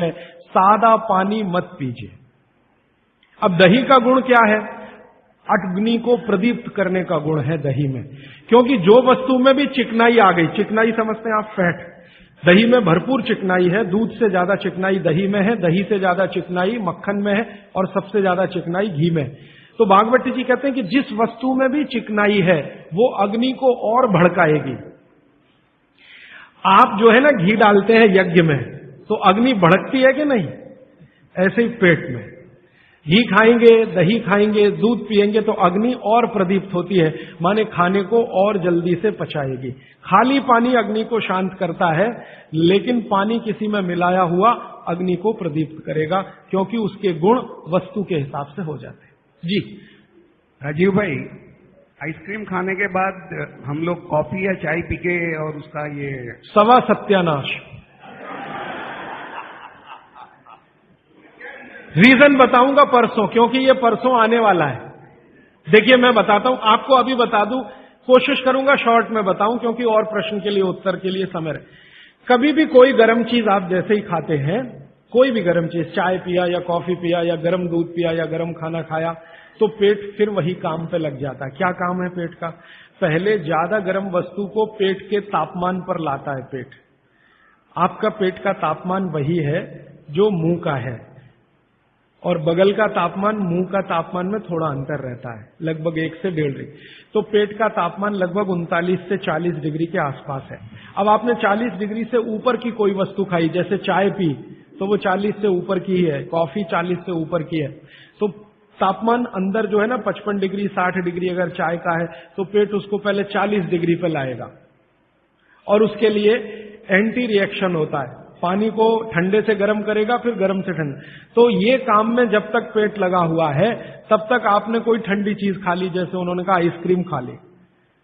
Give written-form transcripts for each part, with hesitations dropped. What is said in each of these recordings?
है, सादा पानी मत पीजिए। अब दही का गुण क्या है? अग्नि को प्रदीप्त करने का गुण है दही में, क्योंकि जो वस्तु में भी चिकनाई आ गई, चिकनाई समझते हैं आप, फैट, दही में भरपूर चिकनाई है, दूध से ज्यादा चिकनाई दही में है, दही से ज्यादा चिकनाई मक्खन में है, और सबसे ज्यादा चिकनाई घी में। तो भागवती जी कहते हैं कि जिस वस्तु में भी चिकनाई है वो अग्नि को और भड़काएगी। आप जो है ना घी डालते हैं यज्ञ में, तो अग्नि भड़कती है कि नहीं? ऐसे ही पेट में घी खाएंगे, दही खाएंगे, दूध पिएंगे तो अग्नि और प्रदीप्त होती है, माने खाने को और जल्दी से पचाएगी। खाली पानी अग्नि को शांत करता है, लेकिन पानी किसी में मिलाया हुआ अग्नि को प्रदीप्त करेगा, क्योंकि उसके गुण वस्तु के हिसाब से हो जाते हैं। जी राजीव भाई, आइसक्रीम खाने के बाद हम लोग कॉफी या चाय पी के और उसका ये सवा सत्यानाश। रीजन बताऊंगा परसों, क्योंकि ये परसों आने वाला है। देखिए मैं बताता हूं आपको, अभी बता दूं, कोशिश करूंगा शॉर्ट में बताऊं, क्योंकि और प्रश्न के लिए उत्तर के लिए समय रहे। कभी भी कोई गर्म चीज आप जैसे ही खाते हैं, कोई भी गर्म चीज, चाय पिया या कॉफी पिया या गर्म दूध पिया या गर्म खाना खाया, तो पेट फिर वही काम पे लग जाता है। क्या काम है पेट का? पहले ज्यादा गर्म वस्तु को पेट के तापमान पर लाता है पेट। आपका पेट का तापमान वही है जो मुंह का है, और बगल का तापमान मुंह का तापमान में थोड़ा अंतर रहता है, लगभग 1 से 1.5 डिग्री। तो पेट का तापमान लगभग 39 से 40 डिग्री के आसपास है। अब आपने 40 डिग्री से ऊपर की कोई वस्तु खाई, जैसे चाय पी, तो वो 40 से ऊपर की ही है, कॉफी 40 से ऊपर की है, तो तापमान अंदर जो है ना 55 डिग्री 60 डिग्री अगर चाय का है, तो पेट उसको पहले 40 डिग्री पे लाएगा, और उसके लिए एंटी रिएक्शन होता है, पानी को ठंडे से गर्म करेगा, फिर गर्म से ठंडा। तो ये काम में जब तक पेट लगा हुआ है, तब तक आपने कोई ठंडी चीज खा ली, जैसे उन्होंने कहा आइसक्रीम खा ली,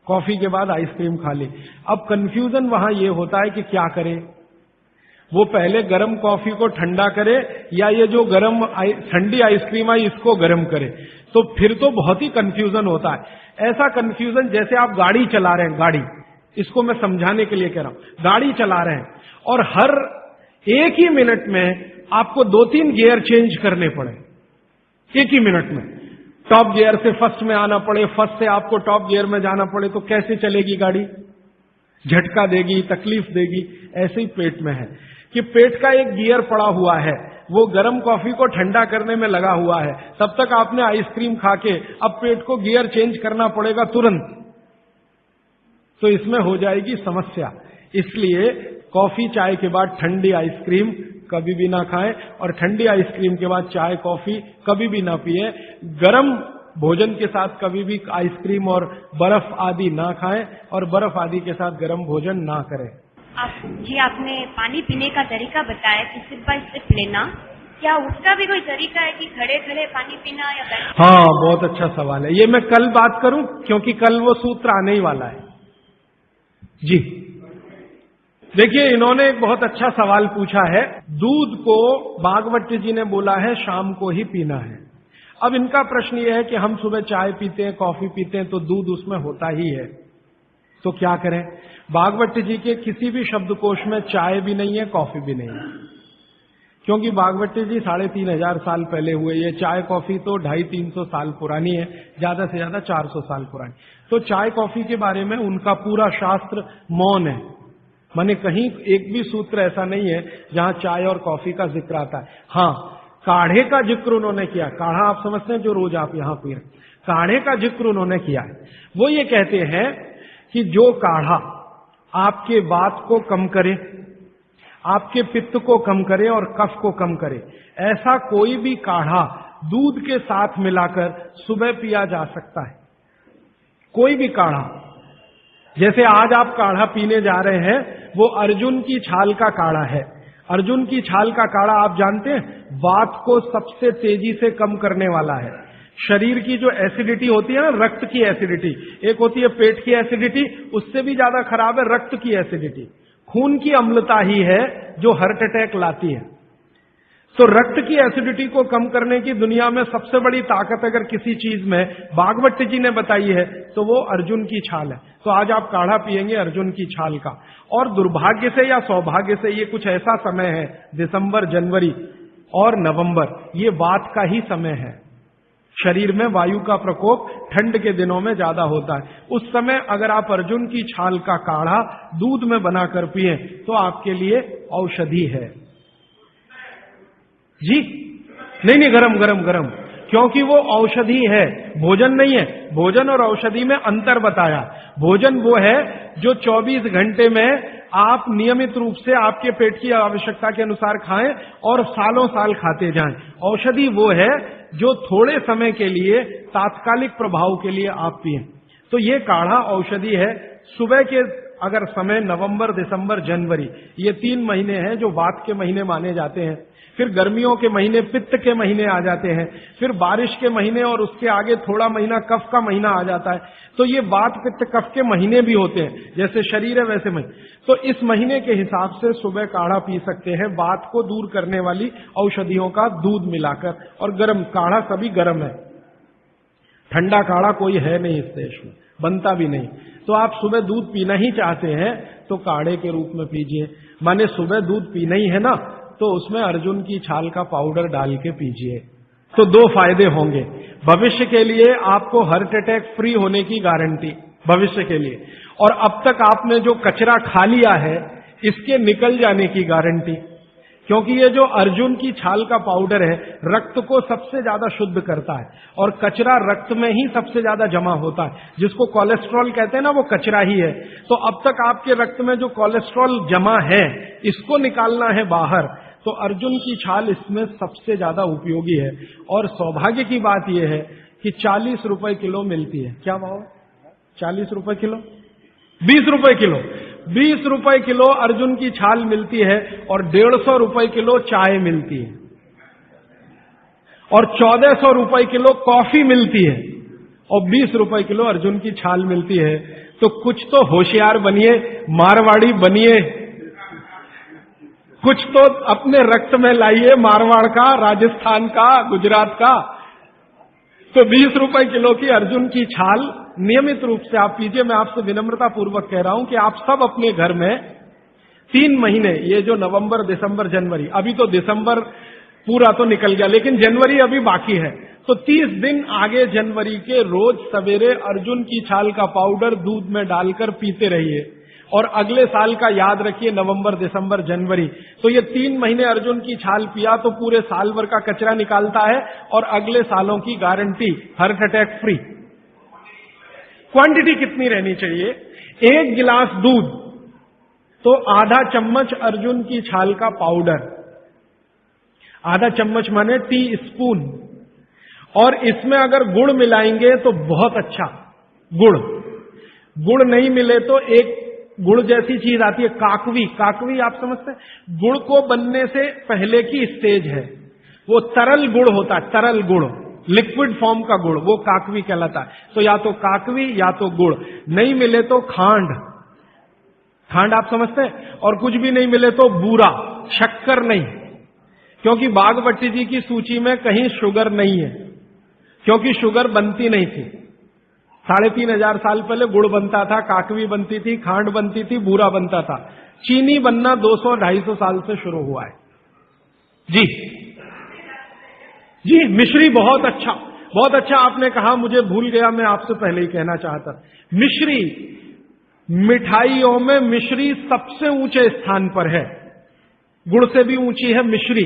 कॉफी के बाद आइसक्रीम खा ली। अब कंफ्यूजन वहां ये होता है कि क्या करे, वो पहले गर्म कॉफी को ठंडा करे या ये जो गर्म ठंडी आइसक्रीम आई इसको गर्म करे। तो फिर तो बहुत ही कंफ्यूजन होता है। ऐसा कंफ्यूजन जैसे आप गाड़ी चला रहे हैं, गाड़ी, इसको मैं समझाने के लिए कह रहा हूं, गाड़ी चला रहे हैं और हर एक ही मिनट में आपको 2-3 गियर चेंज करने पड़े, एक ही मिनट में। टॉप गियर से फर्स्ट में आना पड़े, फर्स्ट से आपको टॉप गियर में जाना पड़े, तो कैसे चलेगी गाड़ी? झटका देगी, तकलीफ देगी। ऐसे ही पेट में है कि पेट का एक गियर पड़ा हुआ है, वो गर्म कॉफी को ठंडा करने में लगा हुआ है, तब तक आपने आइसक्रीम खा के अब पेट को गियर चेंज करना पड़ेगा तुरंत, तो इसमें हो जाएगी समस्या। इसलिए कॉफी चाय के बाद ठंडी आइसक्रीम कभी भी ना खाएं, और ठंडी आइसक्रीम के बाद चाय कॉफी कभी भी ना पिए। गरम भोजन के साथ कभी भी आइसक्रीम और बर्फ आदि ना खाएं, और बर्फ आदि के साथ गरम भोजन ना करें। आपने पानी पीने का तरीका बताया कि सिप बाय सिप लेना, क्या उसका भी कोई तरीका है कि खड़े खड़े पानी पीना या बैठ? हाँ, बहुत अच्छा सवाल है, ये मैं कल बात करूं, क्योंकि कल वो सूत्र आने ही वाला है। जी देखिए, इन्होंने एक बहुत अच्छा सवाल पूछा है। दूध को भागवती जी ने बोला है शाम को ही पीना है। अब इनका प्रश्न यह है कि हम सुबह चाय पीते हैं, कॉफी पीते हैं, तो दूध उसमें होता ही है, तो क्या करें? भागवती जी के किसी भी शब्दकोश में चाय भी नहीं है, कॉफी भी नहीं है, क्योंकि भागवती जी 3500 साल पहले हुए। ये चाय कॉफी तो 250-300 साल पुरानी है, ज्यादा से ज्यादा 400 साल पुरानी। तो चाय कॉफी के बारे में उनका पूरा शास्त्र मौन है, माने कहीं एक भी सूत्र ऐसा नहीं है जहां चाय और कॉफी का जिक्र आता है। हाँ, काढ़े का जिक्र उन्होंने किया। काढ़ा आप समझते हैं जो रोज आप यहां पी रहे, काढ़े का जिक्र उन्होंने किया है। वो ये कहते हैं कि जो काढ़ा आपके वात को कम करे, आपके पित्त को कम करे और कफ को कम करे, ऐसा कोई भी काढ़ा दूध के साथ मिलाकर सुबह पिया जा सकता है। कोई भी काढ़ा, जैसे आज आप काढ़ा पीने जा रहे हैं, वो अर्जुन की छाल का काढ़ा है। अर्जुन की छाल का काढ़ा आप जानते हैं, वात को सबसे तेजी से कम करने वाला है। शरीर की जो एसिडिटी होती है ना, रक्त की एसिडिटी, एक होती है पेट की एसिडिटी, उससे भी ज्यादा खराब है रक्त की एसिडिटी। खून की अम्लता ही है जो हार्ट अटैक लाती है। तो रक्त की एसिडिटी को कम करने की दुनिया में सबसे बड़ी ताकत अगर किसी चीज में भागवत जी ने बताई है तो वो अर्जुन की छाल है। तो आज आप काढ़ा पिएंगे अर्जुन की छाल का। और दुर्भाग्य से या सौभाग्य से ये कुछ ऐसा समय है, दिसंबर, जनवरी और नवंबर, ये वात का ही समय है। शरीर में वायु का प्रकोप ठंड के दिनों में ज्यादा होता है। उस समय अगर आप अर्जुन की छाल का काढ़ा दूध में बनाकर पिए तो आपके लिए औषधि है। जी नहीं, गरम गरम गरम, क्योंकि वो औषधि है, भोजन नहीं है। भोजन और औषधि में अंतर बताया। भोजन वो है जो 24 घंटे में आप नियमित रूप से आपके पेट की आवश्यकता के अनुसार खाएं और सालों साल खाते जाएं। औषधि वो है जो थोड़े समय के लिए, तात्कालिक प्रभाव के लिए आप पिएं। तो ये काढ़ा औषधि है। सुबह के अगर समय नवंबर, दिसंबर, जनवरी, ये 3 महीने हैं जो वात के महीने माने जाते हैं। फिर गर्मियों के महीने पित्त के महीने आ जाते हैं। फिर बारिश के महीने और उसके आगे थोड़ा महीना कफ का महीना आ जाता है। तो ये वात, पित्त, कफ के महीने भी होते हैं। जैसे शरीर है वैसे महीने। तो इस महीने के हिसाब से सुबह काढ़ा पी सकते हैं, वात को दूर करने वाली औषधियों का दूध मिलाकर। और गर्म काढ़ा सभी गर्म है, ठंडा काढ़ा कोई है नहीं इस देश में, बनता भी नहीं। तो आप सुबह दूध पीना ही चाहते हैं तो काढ़े के रूप में पीजिए। माने सुबह दूध पीना ही है ना, तो उसमें अर्जुन की छाल का पाउडर डाल के पीजिए। तो 2 फायदे होंगे। भविष्य के लिए आपको हार्ट अटैक फ्री होने की गारंटी, भविष्य के लिए। और अब तक आपने जो कचरा खा लिया है इसके निकल जाने की गारंटी। क्योंकि ये जो अर्जुन की छाल का पाउडर है रक्त को सबसे ज्यादा शुद्ध करता है और कचरा रक्त में ही सबसे ज्यादा जमा होता है। जिसको कोलेस्ट्रॉल कहते हैं ना, वो कचरा ही है। तो अब तक आपके रक्त में जो कोलेस्ट्रॉल जमा है इसको निकालना है बाहर। तो अर्जुन की छाल इसमें सबसे ज्यादा उपयोगी है। और सौभाग्य की बात यह है कि 40 रुपए किलो मिलती है। क्या भाव? 40 रुपए किलो, 20 रुपए किलो, 20 रुपए किलो अर्जुन की छाल मिलती है। और 150 रुपए किलो चाय मिलती है और 1400 रुपए किलो कॉफी मिलती है और 20 रुपए किलो अर्जुन की छाल मिलती है। तो कुछ तो होशियार बनिए, मारवाड़ी बनिए, कुछ तो अपने रक्त में लाइए, मारवाड़ का, राजस्थान का, गुजरात का। तो 20 रुपए किलो की अर्जुन की छाल नियमित रूप से आप पीजिए। मैं आपसे विनम्रता पूर्वक कह रहा हूं कि आप सब अपने घर में 3 महीने, ये जो नवंबर, दिसंबर, जनवरी, अभी तो दिसंबर पूरा तो निकल गया लेकिन जनवरी अभी बाकी है, तो 30 दिन आगे जनवरी के रोज सवेरे अर्जुन की छाल का पाउडर दूध में डालकर पीते रहिए। और अगले साल का याद रखिए, नवंबर, दिसंबर, जनवरी, तो ये 3 महीने अर्जुन की छाल पिया तो पूरे साल भर का कचरा निकालता है और अगले सालों की guarantee, heart attack free. Quantity कितनी रहनी चाहिए? 1 गिलास दूध तो आधा चम्मच अर्जुन की छाल का पाउडर, आधा चम्मच माने टी स्पून। और इसमें अगर गुड़ मिलाएंगे तो बहुत अच्छा। गुड़ नहीं मिले तो एक गुड़ जैसी चीज आती है, काकवी। काकवी आप समझते हैं? गुड़ को बनने से पहले की स्टेज है, वो तरल गुड़ होता है, तरल गुड़, लिक्विड फॉर्म का गुड़, वो काकवी कहलाता है। तो या तो काकवी या तो गुड़, नहीं मिले तो खांड, खांड आप समझते हैं? और कुछ भी नहीं मिले तो बूरा, शक्कर नहीं, क्योंकि बागवती जी की सूची में कहीं शुगर नहीं है, क्योंकि शुगर बनती नहीं थी। 3500 साल पहले गुड़ बनता था, काकवी बनती थी, खांड बनती थी, बूरा बनता था। चीनी बनना 200-250 साल से शुरू हुआ है। जी मिश्री बहुत अच्छा, बहुत अच्छा आपने कहा, मुझे भूल गया, मैं आपसे पहले ही कहना चाहता। मिश्री, मिठाइयों में मिश्री सबसे ऊंचे स्थान पर है, गुड़ से भी ऊंची है मिश्री।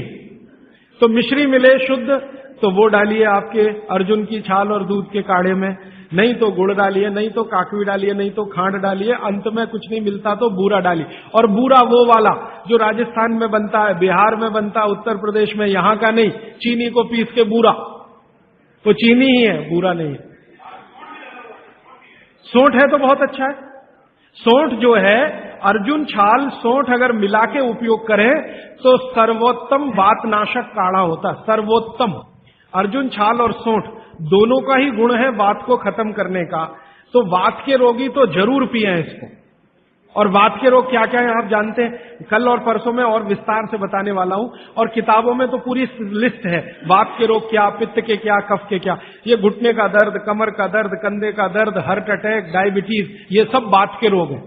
तो मिश्री मिले शुद्ध तो वो डालिए आपके अर्जुन की छाल और दूध के काढ़े में, नहीं तो गुड़ डालिए, नहीं तो काकवी डालिए, नहीं तो खांड डालिए, अंत में कुछ नहीं मिलता तो बूरा डालिए। और बूरा वो वाला जो राजस्थान में बनता है, बिहार में बनता है, उत्तर प्रदेश में, यहां का नहीं, चीनी को पीस के बूरा, तो चीनी ही है, बूरा नहीं है। सोंठ है तो बहुत अच्छा है। सोंठ जो है, अर्जुन छाल सोंठ अगर मिला के उपयोग करें तो सर्वोत्तम वातनाशक काढ़ा होता है, सर्वोत्तम। अर्जुन छाल और सोंठ दोनों का ही गुण है वात को खत्म करने का। तो वात के रोगी तो जरूर पिए इसको, और वात के रोग क्या क्या है आप जानते हैं। कल और परसों में और विस्तार से बताने वाला हूं, और किताबों में तो पूरी लिस्ट है, वात के रोग क्या, पित्त के क्या, कफ के क्या। ये घुटने का दर्द, कमर का दर्द, कंधे का दर्द, हार्ट अटैक, डायबिटीज, ये सब वात के रोग हैं।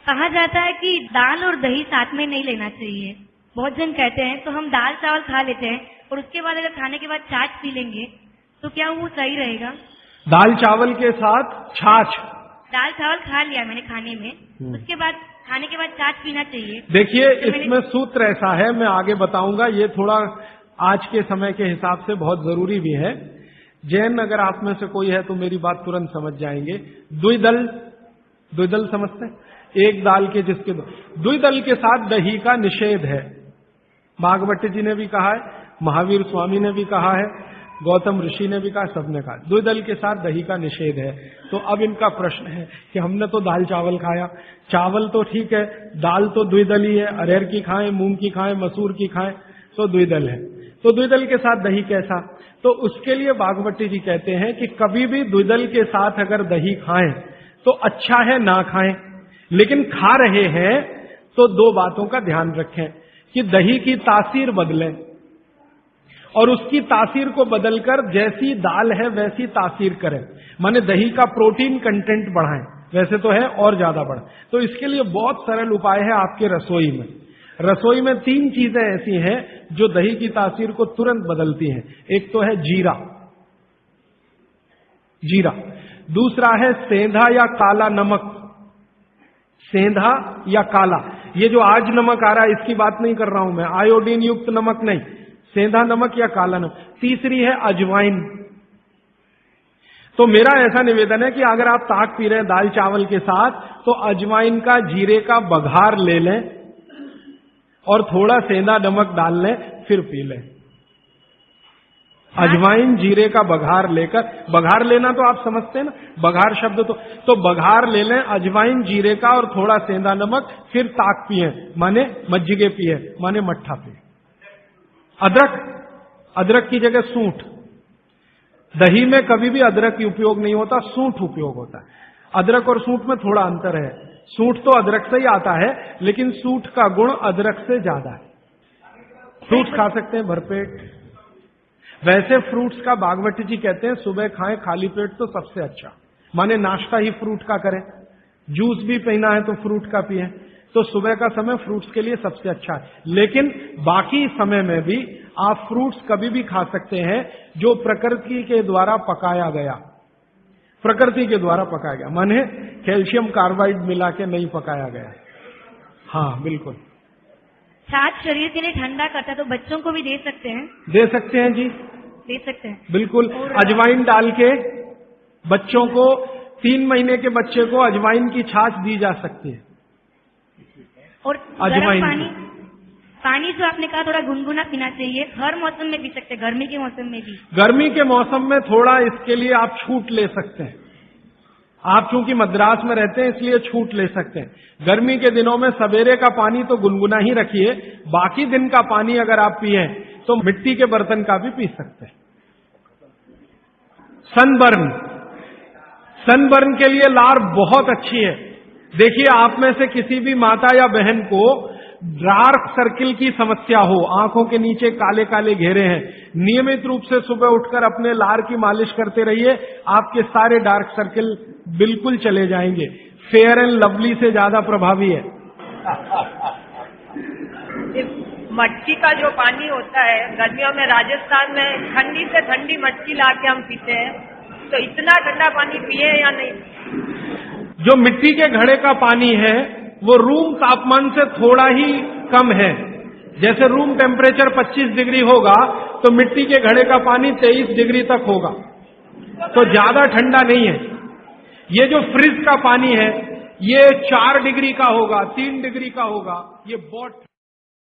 कहा जाता है कि दाल और दही साथ में नहीं लेना चाहिए। बहुत जन कहते हैं, तो हम दाल चावल खा लेते हैं और उसके बाद अगर खाने के बाद छाछ पी लेंगे तो क्या वो सही रहेगा? दाल चावल के साथ छाछ, दाल चावल खा लिया मैंने खाने में, उसके बाद खाने के बाद छाछ पीना चाहिए। देखिए इसमें सूत्र ऐसा है, मैं आगे बताऊंगा, ये थोड़ा आज के समय के हिसाब से बहुत जरूरी भी है। जैन अगर आप में से कोई है तो मेरी बात तुरंत समझ जाएंगे। द्विदल समझते हैं? एक दाल के जिसके द्विदल के साथ दही का निषेध है। भागवत जी ने भी कहा है, महावीर स्वामी ने भी कहा है, गौतम ऋषि ने भी कहा, सबने कहा द्विदल के साथ दही का निषेध है। तो अब इनका प्रश्न है कि हमने तो दाल चावल खाया, चावल तो ठीक है, दाल तो द्विदली है, अरहर की खाएं, मूंग की खाएं, मसूर की खाएं, तो द्विदल है। तो द्विदल के साथ दही कैसा? तो उसके लिए भागवती जी कहते हैं कि कभी भी द्विदल के साथ अगर दही खाएं तो अच्छा है ना खाएं, लेकिन खा रहे हैं तो दो बातों का ध्यान रखें कि दही की तासीर बदलें और उसकी तासीर को बदलकर जैसी दाल है वैसी तासीर करें, माने दही का प्रोटीन कंटेंट बढ़ाएं, वैसे तो है और ज्यादा बढ़े। तो इसके लिए बहुत सरल उपाय है आपके रसोई में। रसोई में 3 चीजें ऐसी हैं जो दही की तासीर को तुरंत बदलती हैं। एक तो है जीरा, दूसरा है सेंधा या काला नमक, सेंधा या काला, ये जो आज नमक आ रहा है इसकी बात नहीं कर रहा हूं मैं, आयोडीन युक्त नमक नहीं, सेंधा नमक या काला नमक। तीसरी है अजवाइन। तो मेरा ऐसा निवेदन है कि अगर आप ताक पी रहे हैं दाल चावल के साथ तो अजवाइन का, जीरे का बघार ले लें और थोड़ा सेंधा नमक डाल लें, फिर पी लें। अजवाइन जीरे का बघार लेकर, बघार लेना तो आप समझते हैं ना, बघार शब्द तो बघार ले लें अजवाइन जीरे का और थोड़ा सेंधा नमक, फिर ताक पिए, माने मज्जिगे पिए, माने मट्ठा पिए। अदरक की जगह सूंठ, दही में कभी भी अदरक की उपयोग नहीं होता, सूंठ उपयोग होता है। अदरक और सूंठ में थोड़ा अंतर है, सूंठ तो अदरक से ही आता है लेकिन सूंठ का गुण अदरक से ज्यादा है। फ्रूट्स खा सकते हैं भरपेट, वैसे फ्रूट्स का भागवती जी कहते हैं सुबह खाएं खाली पेट तो सबसे अच्छा, माने नाश्ता ही फ्रूट का करें, जूस भी पीना है तो फ्रूट का पिए, तो सुबह का समय फ्रूट्स के लिए सबसे अच्छा है। लेकिन बाकी समय में भी आप फ्रूट्स कभी भी खा सकते हैं जो प्रकृति के द्वारा पकाया गया, माने कैल्शियम कार्बाइड मिला के नहीं पकाया गया। हाँ बिल्कुल। छाछ शरीर के लिए ठंडा करता है, तो बच्चों को भी दे सकते हैं? दे सकते हैं जी, दे सकते हैं बिल्कुल। अजवाइन डाल के बच्चों को, 3 महीने के बच्चे को अजवाइन की छाछ दी जा सकती है। और अजवाइन पानी जो आपने कहा थोड़ा गुनगुना पीना चाहिए, हर मौसम में पी सकते हैं, गर्मी के मौसम में भी? गर्मी के मौसम में थोड़ा इसके लिए आप छूट ले सकते हैं। आप चूंकि मद्रास में रहते हैं इसलिए छूट ले सकते हैं। गर्मी के दिनों में सवेरे का पानी तो गुनगुना ही रखिए, बाकी दिन का पानी अगर आप पिए तो मिट्टी के बर्तन का भी पी सकते हैं। सनबर्न के लिए लार बहुत अच्छी है। देखिए आप में से किसी भी माता या बहन को डार्क सर्किल की समस्या हो, आंखों के नीचे काले काले घेरे हैं, नियमित रूप से सुबह उठकर अपने लार की मालिश करते रहिए, आपके सारे डार्क सर्किल बिल्कुल चले जाएंगे। फेयर एंड लवली से ज्यादा प्रभावी है। मटकी का जो पानी होता है गर्मियों में राजस्थान में ठंडी से ठंडी मटकी ला के हम पीते हैं, तो इतना ठंडा पानी पिए या नहीं? जो मिट्टी के घड़े का पानी है वो रूम तापमान से थोड़ा ही कम है। जैसे रूम टेम्परेचर 25 डिग्री होगा तो मिट्टी के घड़े का पानी 23 डिग्री तक होगा, तो ज्यादा ठंडा नहीं है। ये जो फ्रिज का पानी है ये 4 डिग्री का होगा, 3 डिग्री का होगा, ये बहुत